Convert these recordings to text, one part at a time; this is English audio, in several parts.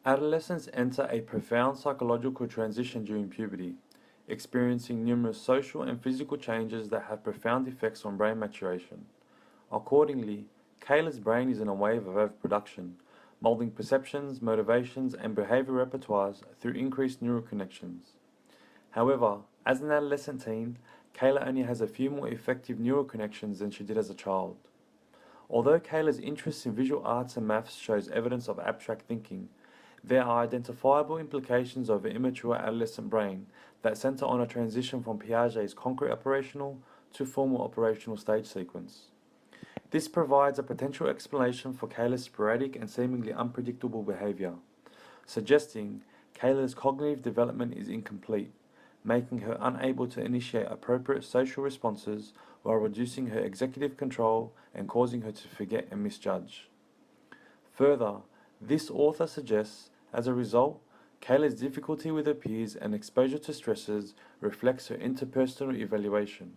Adolescents enter a profound psychological transition during puberty, experiencing numerous social and physical changes that have profound effects on brain maturation. Accordingly, Kayla's brain is in a wave of overproduction, molding perceptions, motivations, and behavior repertoires through increased neural connections. However, as an adolescent teen, Kayla only has a few more effective neural connections than she did as a child. Although Kayla's interest in visual arts and maths shows evidence of abstract thinking, there are identifiable implications of an immature adolescent brain that center on a transition from Piaget's concrete operational to formal operational stage sequence. This provides a potential explanation for Kayla's sporadic and seemingly unpredictable behavior, suggesting Kayla's cognitive development is incomplete, making her unable to initiate appropriate social responses while reducing her executive control and causing her to forget and misjudge. Further, this author suggests, as a result, Kayla's difficulty with her peers and exposure to stressors reflects her interpersonal evaluation,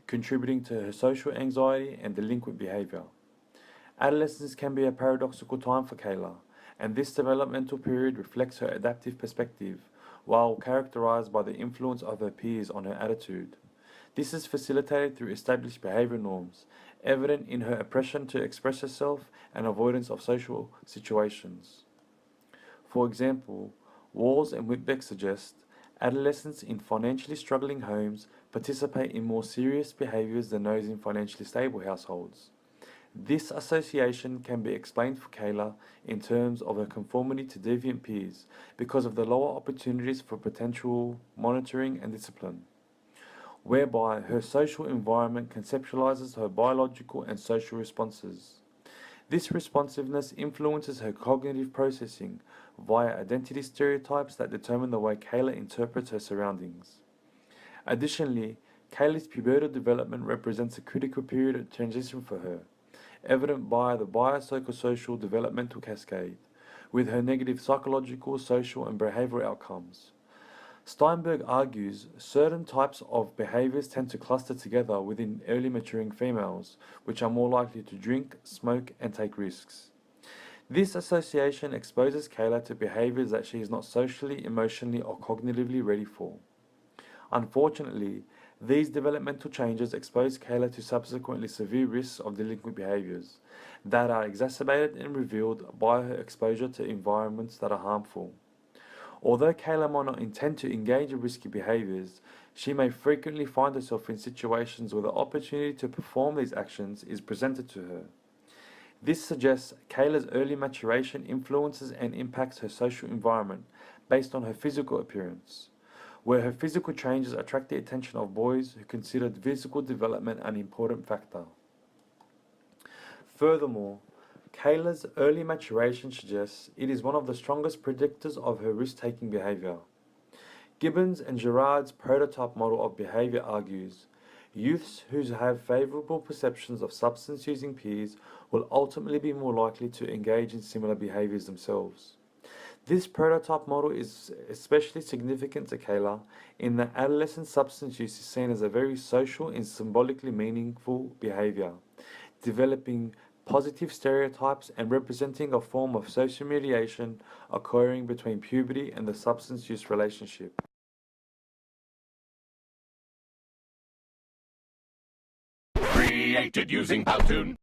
contributing to her social anxiety and delinquent behavior. Adolescence can be a paradoxical time for Kayla, and this developmental period reflects her adaptive perspective, while characterized by the influence of her peers on her attitude. This is facilitated through established behavior norms, evident in her oppression to express herself and avoidance of social situations. For example, Walls and Whitbeck suggest adolescents in financially struggling homes participate in more serious behaviors than those in financially stable households. This association can be explained for Kayla in terms of her conformity to deviant peers because of the lower opportunities for potential monitoring and discipline, whereby her social environment conceptualizes her biological and social responses. This responsiveness influences her cognitive processing via identity stereotypes that determine the way Kayla interprets her surroundings. Additionally, Kayla's pubertal development represents a critical period of transition for her, evident by the biopsychosocial developmental cascade, with her negative psychological, social, and behavioral outcomes. Steinberg argues certain types of behaviors tend to cluster together within early maturing females, which are more likely to drink, smoke, and take risks. This association exposes Kayla to behaviors that she is not socially, emotionally, or cognitively ready for. Unfortunately, these developmental changes expose Kayla to subsequently severe risks of delinquent behaviors that are exacerbated and revealed by her exposure to environments that are harmful. Although Kayla might not intend to engage in risky behaviors, she may frequently find herself in situations where the opportunity to perform these actions is presented to her. This suggests Kayla's early maturation influences and impacts her social environment based on her physical appearance, where her physical changes attract the attention of boys who considered physical development an important factor. Furthermore, Kayla's early maturation suggests it is one of the strongest predictors of her risk-taking behavior. Gibbons and Girard's prototype model of behavior argues, youths who have favorable perceptions of substance-using peers will ultimately be more likely to engage in similar behaviors themselves. This prototype model is especially significant to Kayla in that adolescent substance use is seen as a very social and symbolically meaningful behavior, developing positive stereotypes and representing a form of social mediation occurring between puberty and the substance use relationship. Created using Powtoon.